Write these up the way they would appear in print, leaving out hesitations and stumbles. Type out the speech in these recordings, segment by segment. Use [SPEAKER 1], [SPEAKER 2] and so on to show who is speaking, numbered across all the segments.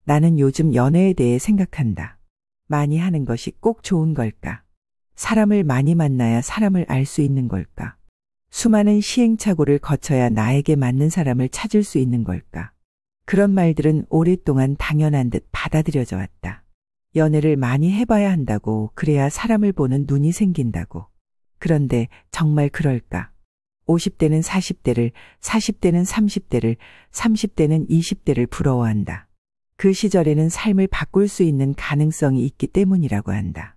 [SPEAKER 1] 나는 요즘 연애에 대해 생각한다. 많이 하는 것이 꼭 좋은 걸까? 사람을 많이 만나야 사람을 알 수 있는 걸까? 수많은 시행착오를 거쳐야 나에게 맞는 사람을 찾을 수 있는 걸까? 그런 말들은 오랫동안 당연한 듯 받아들여져 왔다. 연애를 많이 해봐야 한다고, 그래야 사람을 보는 눈이 생긴다고. 그런데 정말 그럴까? 50대는 40대를, 40대는 30대를, 30대는 20대를 부러워한다. 그 시절에는 삶을 바꿀 수 있는 가능성이 있기 때문이라고 한다.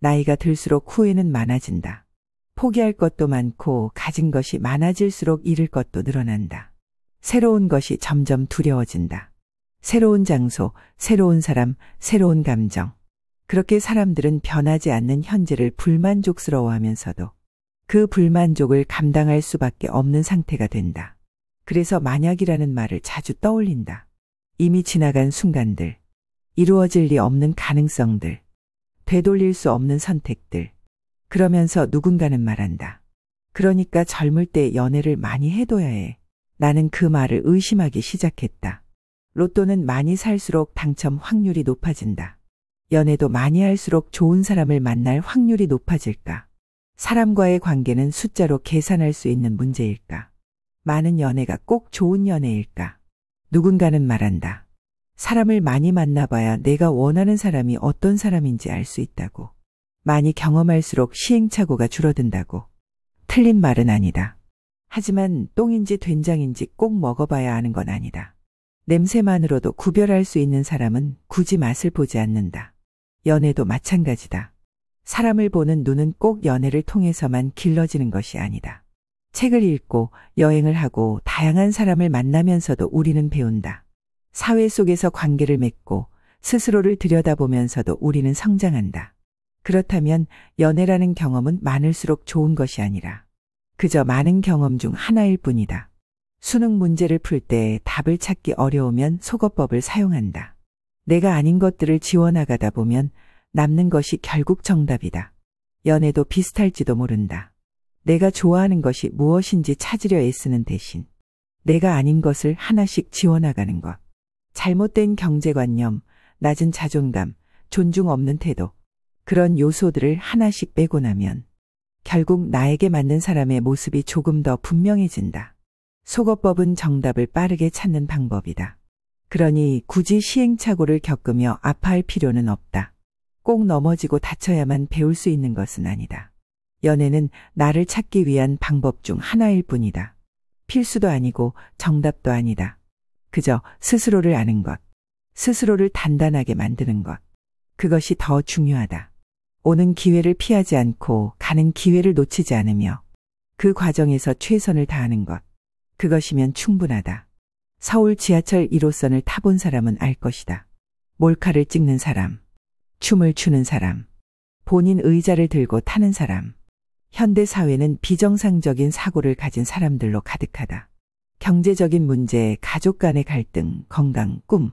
[SPEAKER 1] 나이가 들수록 후회는 많아진다. 포기할 것도 많고 가진 것이 많아질수록 잃을 것도 늘어난다. 새로운 것이 점점 두려워진다. 새로운 장소, 새로운 사람, 새로운 감정. 그렇게 사람들은 변하지 않는 현재를 불만족스러워하면서도 그 불만족을 감당할 수밖에 없는 상태가 된다. 그래서 만약이라는 말을 자주 떠올린다. 이미 지나간 순간들, 이루어질 리 없는 가능성들, 되돌릴 수 없는 선택들. 그러면서 누군가는 말한다. 그러니까 젊을 때 연애를 많이 해둬야 해. 나는 그 말을 의심하기 시작했다. 로또는 많이 살수록 당첨 확률이 높아진다. 연애도 많이 할수록 좋은 사람을 만날 확률이 높아질까? 사람과의 관계는 숫자로 계산할 수 있는 문제일까? 많은 연애가 꼭 좋은 연애일까? 누군가는 말한다. 사람을 많이 만나봐야 내가 원하는 사람이 어떤 사람인지 알 수 있다고. 많이 경험할수록 시행착오가 줄어든다고. 틀린 말은 아니다. 하지만 똥인지 된장인지 꼭 먹어봐야 아는 건 아니다. 냄새만으로도 구별할 수 있는 사람은 굳이 맛을 보지 않는다. 연애도 마찬가지다. 사람을 보는 눈은 꼭 연애를 통해서만 길러지는 것이 아니다. 책을 읽고 여행을 하고 다양한 사람을 만나면서도 우리는 배운다. 사회 속에서 관계를 맺고 스스로를 들여다보면서도 우리는 성장한다. 그렇다면 연애라는 경험은 많을수록 좋은 것이 아니라 그저 많은 경험 중 하나일 뿐이다. 수능 문제를 풀 때 답을 찾기 어려우면 속어법을 사용한다. 내가 아닌 것들을 지워나가다 보면 남는 것이 결국 정답이다. 연애도 비슷할지도 모른다. 내가 좋아하는 것이 무엇인지 찾으려 애쓰는 대신 내가 아닌 것을 하나씩 지워나가는 것. 잘못된 경제관념, 낮은 자존감, 존중 없는 태도. 그런 요소들을 하나씩 빼고 나면 결국 나에게 맞는 사람의 모습이 조금 더 분명해진다. 속어법은 정답을 빠르게 찾는 방법이다. 그러니 굳이 시행착오를 겪으며 아파할 필요는 없다. 꼭 넘어지고 다쳐야만 배울 수 있는 것은 아니다. 연애는 나를 찾기 위한 방법 중 하나일 뿐이다. 필수도 아니고 정답도 아니다. 그저 스스로를 아는 것, 스스로를 단단하게 만드는 것. 그것이 더 중요하다. 오는 기회를 피하지 않고 가는 기회를 놓치지 않으며 그 과정에서 최선을 다하는 것. 그것이면 충분하다. 서울 지하철 1호선을 타본 사람은 알 것이다. 몰카를 찍는 사람, 춤을 추는 사람, 본인 의자를 들고 타는 사람. 현대 사회는 비정상적인 사고를 가진 사람들로 가득하다. 경제적인 문제, 가족 간의 갈등, 건강, 꿈.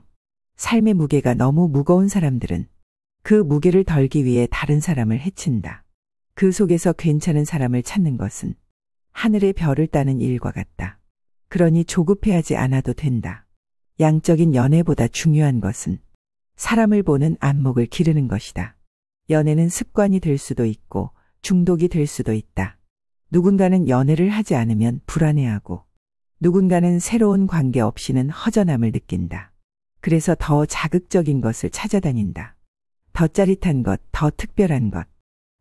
[SPEAKER 1] 삶의 무게가 너무 무거운 사람들은 그 무게를 덜기 위해 다른 사람을 해친다. 그 속에서 괜찮은 사람을 찾는 것은 하늘의 별을 따는 일과 같다. 그러니 조급해하지 않아도 된다. 양적인 연애보다 중요한 것은 사람을 보는 안목을 기르는 것이다. 연애는 습관이 될 수도 있고 중독이 될 수도 있다. 누군가는 연애를 하지 않으면 불안해하고 누군가는 새로운 관계 없이는 허전함을 느낀다. 그래서 더 자극적인 것을 찾아다닌다. 더 짜릿한 것, 더 특별한 것.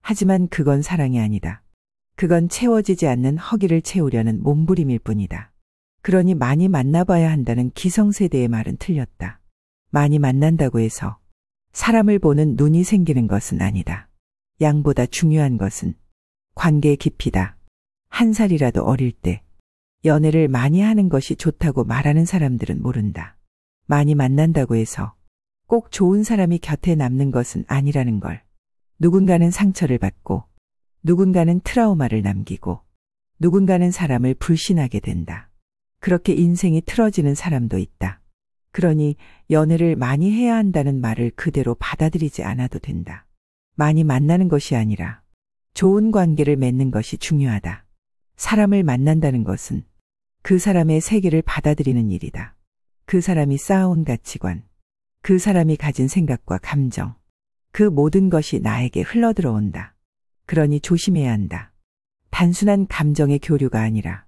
[SPEAKER 1] 하지만 그건 사랑이 아니다. 그건 채워지지 않는 허기를 채우려는 몸부림일 뿐이다. 그러니 많이 만나봐야 한다는 기성세대의 말은 틀렸다. 많이 만난다고 해서 사람을 보는 눈이 생기는 것은 아니다. 양보다 중요한 것은 관계의 깊이다. 한 살이라도 어릴 때 연애를 많이 하는 것이 좋다고 말하는 사람들은 모른다. 많이 만난다고 해서 꼭 좋은 사람이 곁에 남는 것은 아니라는 걸. 누군가는 상처를 받고 누군가는 트라우마를 남기고 누군가는 사람을 불신하게 된다. 그렇게 인생이 틀어지는 사람도 있다. 그러니 연애를 많이 해야 한다는 말을 그대로 받아들이지 않아도 된다. 많이 만나는 것이 아니라 좋은 관계를 맺는 것이 중요하다. 사람을 만난다는 것은 그 사람의 세계를 받아들이는 일이다. 그 사람이 쌓아온 가치관, 그 사람이 가진 생각과 감정, 그 모든 것이 나에게 흘러들어온다. 그러니 조심해야 한다. 단순한 감정의 교류가 아니라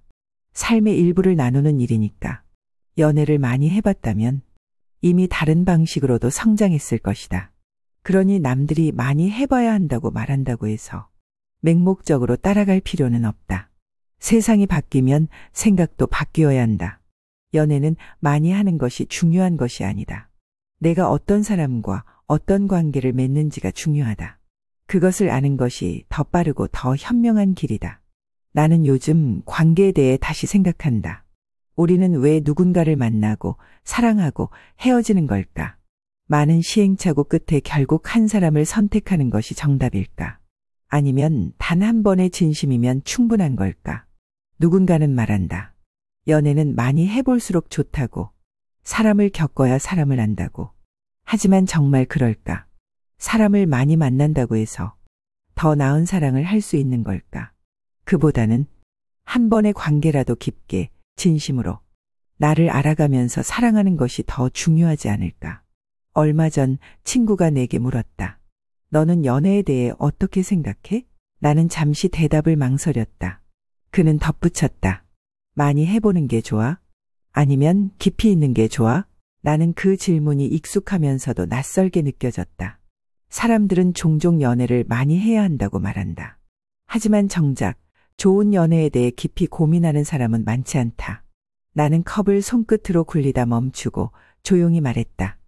[SPEAKER 1] 삶의 일부를 나누는 일이니까. 연애를 많이 해봤다면 이미 다른 방식으로도 성장했을 것이다. 그러니 남들이 많이 해봐야 한다고 말한다고 해서 맹목적으로 따라갈 필요는 없다. 세상이 바뀌면 생각도 바뀌어야 한다. 연애는 많이 하는 것이 중요한 것이 아니다. 내가 어떤 사람과 어떤 관계를 맺는지가 중요하다. 그것을 아는 것이 더 빠르고 더 현명한 길이다. 나는 요즘 관계에 대해 다시 생각한다. 우리는 왜 누군가를 만나고 사랑하고 헤어지는 걸까? 많은 시행착오 끝에 결국 한 사람을 선택하는 것이 정답일까? 아니면 단 한 번의 진심이면 충분한 걸까? 누군가는 말한다. 연애는 많이 해볼수록 좋다고. 사람을 겪어야 사람을 안다고. 하지만 정말 그럴까? 사람을 많이 만난다고 해서 더 나은 사랑을 할 수 있는 걸까? 그보다는 한 번의 관계라도 깊게 진심으로 나를 알아가면서 사랑하는 것이 더 중요하지 않을까? 얼마 전 친구가 내게 물었다. 너는 연애에 대해 어떻게 생각해? 나는 잠시 대답을 망설였다. 그는 덧붙였다. 많이 해보는 게 좋아? 아니면 깊이 있는 게 좋아? 나는 그 질문이 익숙하면서도 낯설게 느껴졌다. 사람들은 종종 연애를 많이 해야 한다고 말한다. 하지만 정작 좋은 연애에 대해 깊이 고민하는 사람은 많지 않다. 나는 컵을 손끝으로 굴리다 멈추고 조용히 말했다.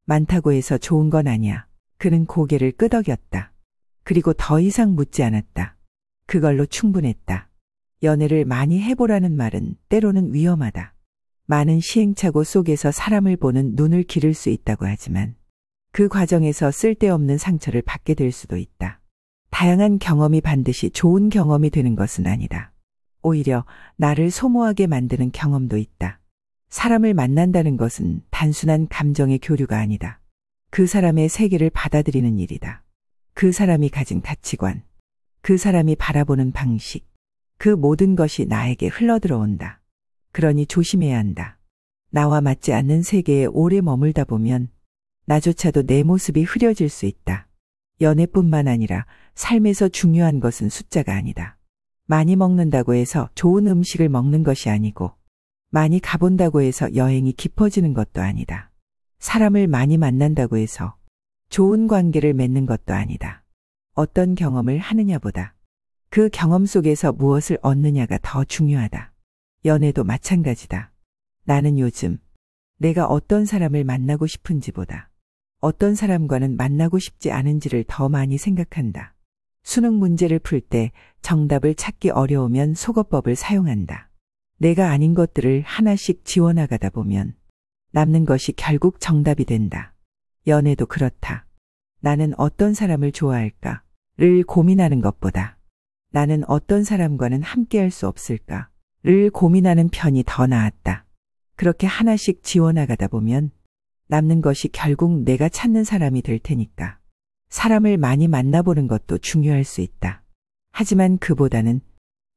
[SPEAKER 1] 많다고 해서 좋은 건 아니야. 그는 고개를 끄덕였다. 그리고 더 이상 묻지 않았다. 그걸로 충분했다. 연애를 많이 해보라는 말은 때로는 위험하다. 많은 시행착오 속에서 사람을 보는 눈을 기를 수 있다고 하지만 그 과정에서 쓸데없는 상처를 받게 될 수도 있다. 다양한 경험이 반드시 좋은 경험이 되는 것은 아니다. 오히려 나를 소모하게 만드는 경험도 있다. 사람을 만난다는 것은 단순한 감정의 교류가 아니다. 그 사람의 세계를 받아들이는 일이다. 그 사람이 가진 가치관, 그 사람이 바라보는 방식, 그 모든 것이 나에게 흘러들어온다. 그러니 조심해야 한다. 나와 맞지 않는 세계에 오래 머물다 보면 나조차도 내 모습이 흐려질 수 있다. 연애뿐만 아니라 삶에서 중요한 것은 숫자가 아니다. 많이 먹는다고 해서 좋은 음식을 먹는 것이 아니고 많이 가본다고 해서 여행이 깊어지는 것도 아니다. 사람을 많이 만난다고 해서 좋은 관계를 맺는 것도 아니다. 어떤 경험을 하느냐보다 그 경험 속에서 무엇을 얻느냐가 더 중요하다. 연애도 마찬가지다. 나는 요즘 내가 어떤 사람을 만나고 싶은지보다 어떤 사람과는 만나고 싶지 않은지를 더 많이 생각한다. 수능 문제를 풀 때 정답을 찾기 어려우면 속어법을 사용한다. 내가 아닌 것들을 하나씩 지워나가다 보면 남는 것이 결국 정답이 된다. 연애도 그렇다. 나는 어떤 사람을 좋아할까를 고민하는 것보다 나는 어떤 사람과는 함께할 수 없을까를 고민하는 편이 더 나았다. 그렇게 하나씩 지워나가다 보면 남는 것이 결국 내가 찾는 사람이 될 테니까. 사람을 많이 만나보는 것도 중요할 수 있다. 하지만 그보다는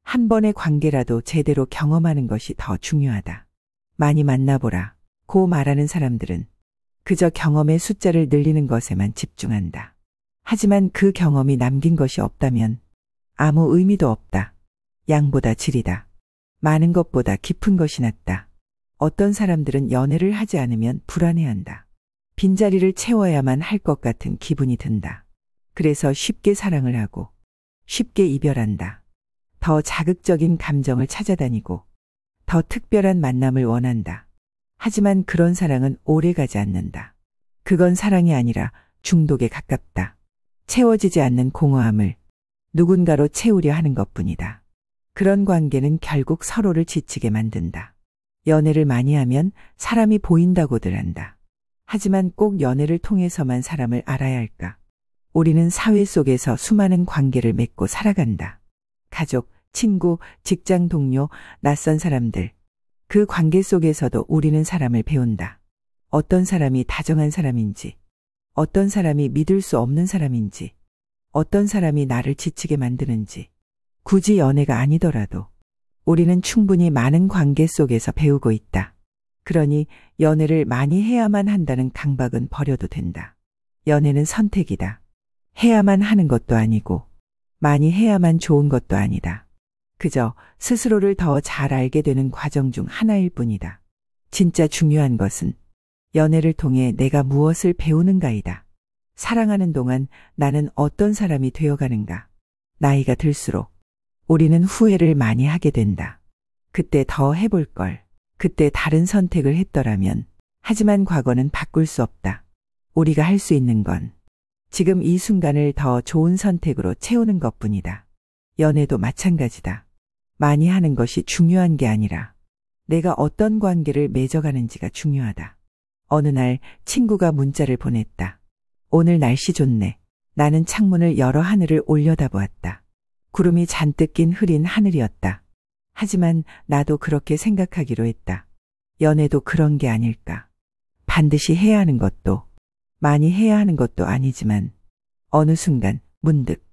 [SPEAKER 1] 한 번의 관계라도 제대로 경험하는 것이 더 중요하다. 많이 만나보라 고 말하는 사람들은 그저 경험의 숫자를 늘리는 것에만 집중한다. 하지만 그 경험이 남긴 것이 없다면 아무 의미도 없다. 양보다 질이다. 많은 것보다 깊은 것이 낫다. 어떤 사람들은 연애를 하지 않으면 불안해한다. 빈자리를 채워야만 할 것 같은 기분이 든다. 그래서 쉽게 사랑을 하고 쉽게 이별한다. 더 자극적인 감정을 찾아다니고 더 특별한 만남을 원한다. 하지만 그런 사랑은 오래가지 않는다. 그건 사랑이 아니라 중독에 가깝다. 채워지지 않는 공허함을 누군가로 채우려 하는 것뿐이다. 그런 관계는 결국 서로를 지치게 만든다. 연애를 많이 하면 사람이 보인다고들 한다. 하지만 꼭 연애를 통해서만 사람을 알아야 할까? 우리는 사회 속에서 수많은 관계를 맺고 살아간다. 가족, 친구, 직장 동료, 낯선 사람들. 그 관계 속에서도 우리는 사람을 배운다. 어떤 사람이 다정한 사람인지, 어떤 사람이 믿을 수 없는 사람인지, 어떤 사람이 나를 지치게 만드는지. 굳이 연애가 아니더라도 우리는 충분히 많은 관계 속에서 배우고 있다. 그러니 연애를 많이 해야만 한다는 강박은 버려도 된다. 연애는 선택이다. 해야만 하는 것도 아니고 많이 해야만 좋은 것도 아니다. 그저 스스로를 더 잘 알게 되는 과정 중 하나일 뿐이다. 진짜 중요한 것은 연애를 통해 내가 무엇을 배우는가이다. 사랑하는 동안 나는 어떤 사람이 되어가는가. 나이가 들수록 우리는 후회를 많이 하게 된다. 그때 더 해볼 걸. 그때 다른 선택을 했더라면. 하지만 과거는 바꿀 수 없다. 우리가 할 수 있는 건 지금 이 순간을 더 좋은 선택으로 채우는 것뿐이다. 연애도 마찬가지다. 많이 하는 것이 중요한 게 아니라 내가 어떤 관계를 맺어가는지가 중요하다. 어느 날 친구가 문자를 보냈다. 오늘 날씨 좋네. 나는 창문을 열어 하늘을 올려다보았다. 구름이 잔뜩 낀 흐린 하늘이었다. 하지만 나도 그렇게 생각하기로 했다. 연애도 그런 게 아닐까. 반드시 해야 하는 것도 많이 해야 하는 것도 아니지만 어느 순간 문득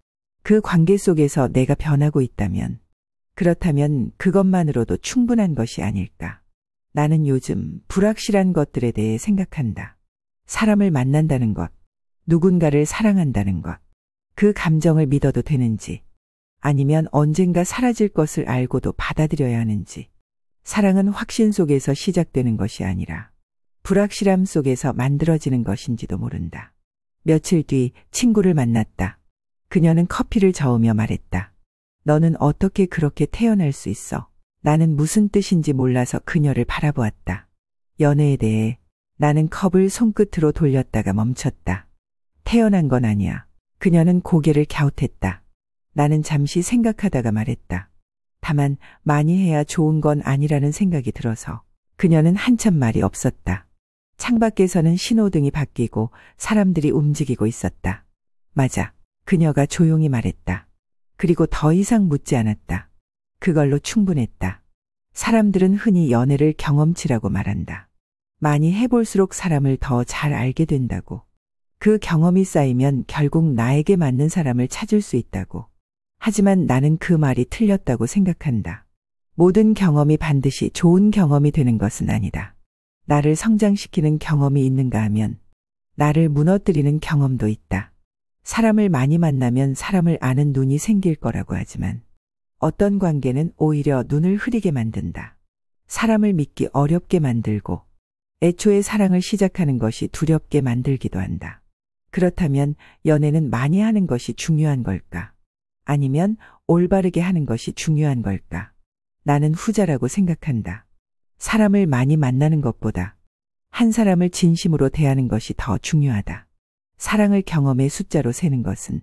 [SPEAKER 1] 그 관계 속에서 내가 변하고 있다면 그렇다면 그것만으로도 충분한 것이 아닐까. 나는 요즘 불확실한 것들에 대해 생각한다. 사람을 만난다는 것, 누군가를 사랑한다는 것, 그 감정을 믿어도 되는지 아니면 언젠가 사라질 것을 알고도 받아들여야 하는지. 사랑은 확신 속에서 시작되는 것이 아니라 불확실함 속에서 만들어지는 것인지도 모른다. 며칠 뒤 친구를 만났다. 그녀는 커피를 저으며 말했다. 너는 어떻게 그렇게 태어날 수 있어? 나는 무슨 뜻인지 몰라서 그녀를 바라보았다. 연애에 대해 나는 컵을 손끝으로 돌렸다가 멈췄다. 태어난 건 아니야. 그녀는 고개를 갸웃했다. 나는 잠시 생각하다가 말했다. 다만 많이 해야 좋은 건 아니라는 생각이 들어서. 그녀는 한참 말이 없었다. 창밖에서는 신호등이 바뀌고 사람들이 움직이고 있었다. 맞아. 그녀가 조용히 말했다. 그리고 더 이상 묻지 않았다. 그걸로 충분했다. 사람들은 흔히 연애를 경험치라고 말한다. 많이 해볼수록 사람을 더 잘 알게 된다고. 그 경험이 쌓이면 결국 나에게 맞는 사람을 찾을 수 있다고. 하지만 나는 그 말이 틀렸다고 생각한다. 모든 경험이 반드시 좋은 경험이 되는 것은 아니다. 나를 성장시키는 경험이 있는가 하면 나를 무너뜨리는 경험도 있다. 사람을 많이 만나면 사람을 아는 눈이 생길 거라고 하지만 어떤 관계는 오히려 눈을 흐리게 만든다. 사람을 믿기 어렵게 만들고 애초에 사랑을 시작하는 것이 두렵게 만들기도 한다. 그렇다면 연애는 많이 하는 것이 중요한 걸까? 아니면 올바르게 하는 것이 중요한 걸까? 나는 후자라고 생각한다. 사람을 많이 만나는 것보다 한 사람을 진심으로 대하는 것이 더 중요하다. 사랑을 경험의 숫자로 세는 것은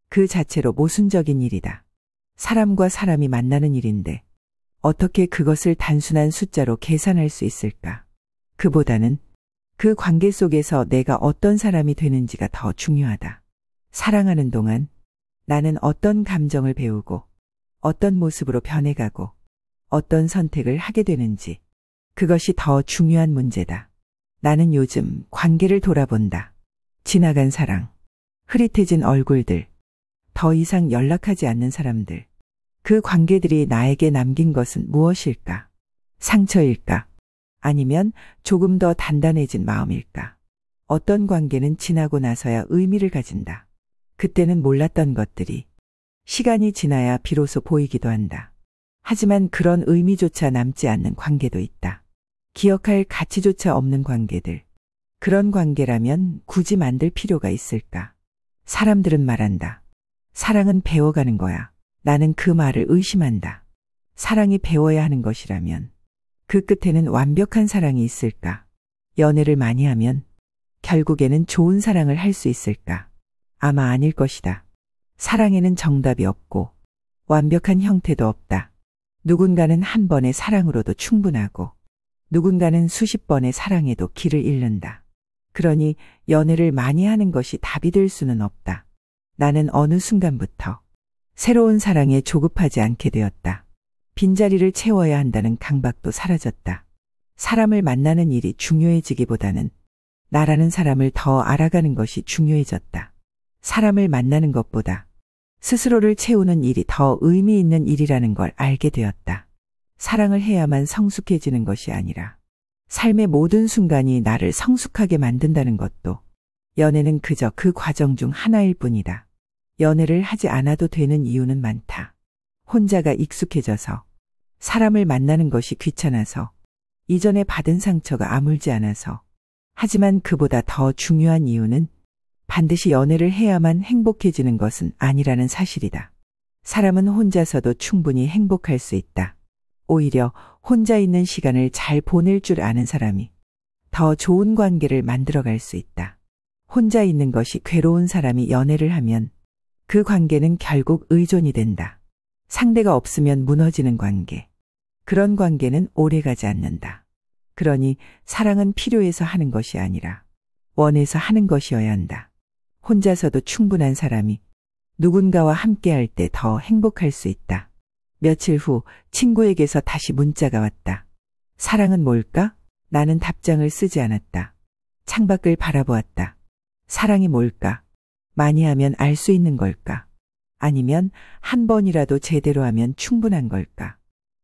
[SPEAKER 1] 그 자체로 모순적인 일이다. 사람과 사람이 만나는 일인데 어떻게 그것을 단순한 숫자로 계산할 수 있을까? 그보다는 그 관계 속에서 내가 어떤 사람이 되는지가 더 중요하다. 사랑하는 동안 나는 어떤 감정을 배우고 어떤 모습으로 변해가고 어떤 선택을 하게 되는지 그것이 더 중요한 문제다. 나는 요즘 관계를 돌아본다. 지나간 사랑, 흐릿해진 얼굴들, 더 이상 연락하지 않는 사람들. 그 관계들이 나에게 남긴 것은 무엇일까? 상처일까? 아니면 조금 더 단단해진 마음일까? 어떤 관계는 지나고 나서야 의미를 가진다. 그때는 몰랐던 것들이 시간이 지나야 비로소 보이기도 한다. 하지만 그런 의미조차 남지 않는 관계도 있다. 기억할 가치조차 없는 관계들. 그런 관계라면 굳이 만들 필요가 있을까? 사람들은 말한다. 사랑은 배워가는 거야. 나는 그 말을 의심한다. 사랑이 배워야 하는 것이라면 그 끝에는 완벽한 사랑이 있을까? 연애를 많이 하면 결국에는 좋은 사랑을 할 수 있을까? 아마 아닐 것이다. 사랑에는 정답이 없고 완벽한 형태도 없다. 누군가는 한 번의 사랑으로도 충분하고 누군가는 수십 번의 사랑에도 길을 잃는다. 그러니 연애를 많이 하는 것이 답이 될 수는 없다. 나는 어느 순간부터 새로운 사랑에 조급하지 않게 되었다. 빈자리를 채워야 한다는 강박도 사라졌다. 사람을 만나는 일이 중요해지기보다는 나라는 사람을 더 알아가는 것이 중요해졌다. 사람을 만나는 것보다 스스로를 채우는 일이 더 의미 있는 일이라는 걸 알게 되었다. 사랑을 해야만 성숙해지는 것이 아니라 삶의 모든 순간이 나를 성숙하게 만든다는 것도 연애는 그저 그 과정 중 하나일 뿐이다. 연애를 하지 않아도 되는 이유는 많다. 혼자가 익숙해져서, 사람을 만나는 것이 귀찮아서, 이전에 받은 상처가 아물지 않아서. 하지만 그보다 더 중요한 이유는 반드시 연애를 해야만 행복해지는 것은 아니라는 사실이다. 사람은 혼자서도 충분히 행복할 수 있다. 오히려 혼자 있는 시간을 잘 보낼 줄 아는 사람이 더 좋은 관계를 만들어갈 수 있다. 혼자 있는 것이 괴로운 사람이 연애를 하면 그 관계는 결국 의존이 된다. 상대가 없으면 무너지는 관계. 그런 관계는 오래가지 않는다. 그러니 사랑은 필요해서 하는 것이 아니라 원해서 하는 것이어야 한다. 혼자서도 충분한 사람이 누군가와 함께할 때 더 행복할 수 있다. 며칠 후 친구에게서 다시 문자가 왔다. 사랑은 뭘까? 나는 답장을 쓰지 않았다. 창밖을 바라보았다. 사랑이 뭘까? 많이 하면 알 수 있는 걸까? 아니면 한 번이라도 제대로 하면 충분한 걸까?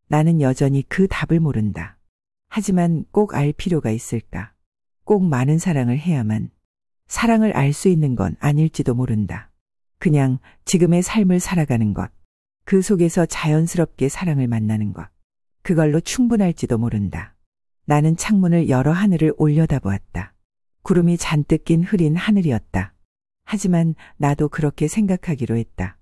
[SPEAKER 1] 나는 여전히 그 답을 모른다. 하지만 꼭 알 필요가 있을까? 꼭 많은 사랑을 해야만 사랑을 알 수 있는 건 아닐지도 모른다. 그냥 지금의 삶을 살아가는 것, 그 속에서 자연스럽게 사랑을 만나는 것, 그걸로 충분할지도 모른다. 나는 창문을 열어 하늘을 올려다보았다. 구름이 잔뜩 낀 흐린 하늘이었다. 하지만 나도 그렇게 생각하기로 했다.